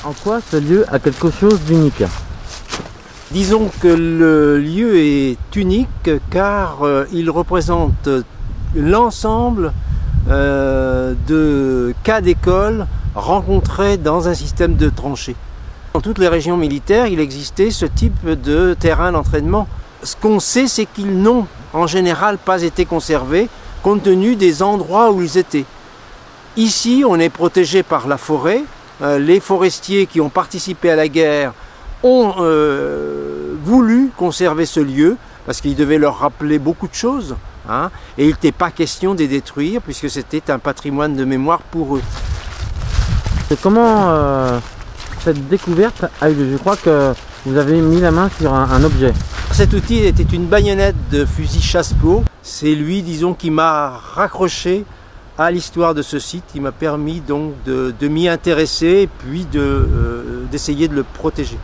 En quoi ce lieu a quelque chose d'unique? Disons que le lieu est unique car il représente l'ensemble de cas d'école rencontrés dans un système de tranchées. Dans toutes les régions militaires, il existait ce type de terrain d'entraînement. Ce qu'on sait, c'est qu'ils n'ont en général pas été conservés compte tenu des endroits où ils étaient. Ici, on est protégé par la forêt. Les forestiers qui ont participé à la guerre ont voulu conserver ce lieu parce qu'il devait leur rappeler beaucoup de choses, hein, et il n'était pas question de les détruire puisque c'était un patrimoine de mémoire pour eux. Et comment cette découverte a eu lieu? Je crois que vous avez mis la main sur un objet. Cet outil était une baïonnette de fusil chasse-peau. C'est lui, disons, qui m'a raccroché à l'histoire de ce site, qui m'a permis donc de m'y intéresser et puis d'essayer de le protéger.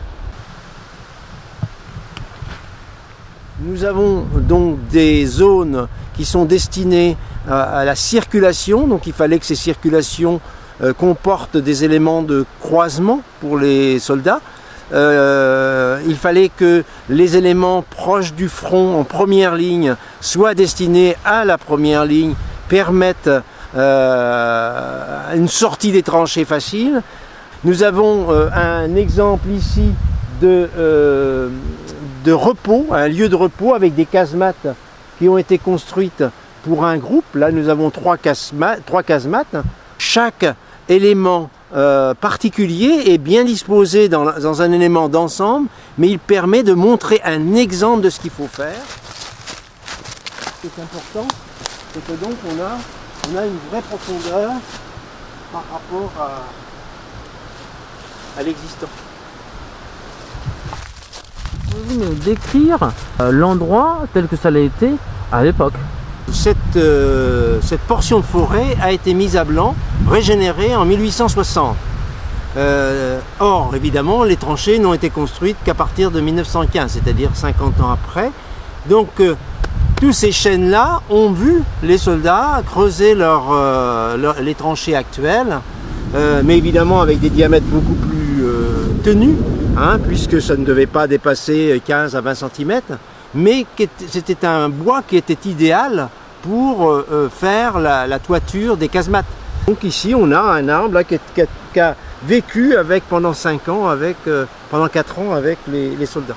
Nous avons donc des zones qui sont destinées à la circulation, donc il fallait que ces circulations comportent des éléments de croisement pour les soldats. Il fallait que les éléments proches du front en première ligne soient destinés à la première ligne, permettent une sortie des tranchées facile. Nous avons un exemple ici de repos, un lieu de repos avec des casemates qui ont été construites pour un groupe. Là, nous avons trois casemates. Chaque élément particulier est bien disposé dans un élément d'ensemble, mais il permet de montrer un exemple de ce qu'il faut faire. Ce qui est important, c'est que donc on a une vraie profondeur par rapport à l'existant. Pouvez-vous nous décrire l'endroit tel que ça l'a été à l'époque? Cette portion de forêt a été mise à blanc, régénérée en 1860. Or, évidemment, les tranchées n'ont été construites qu'à partir de 1915, c'est-à-dire 50 ans après. Donc, tous ces chênes-là ont vu les soldats creuser les tranchées actuelles, mais évidemment avec des diamètres beaucoup plus tenus, hein, puisque ça ne devait pas dépasser 15 à 20 cm, mais c'était un bois qui était idéal pour faire la toiture des casemates. Donc ici, on a un arbre là, qui a vécu pendant 5 ans, pendant 4 ans avec les soldats.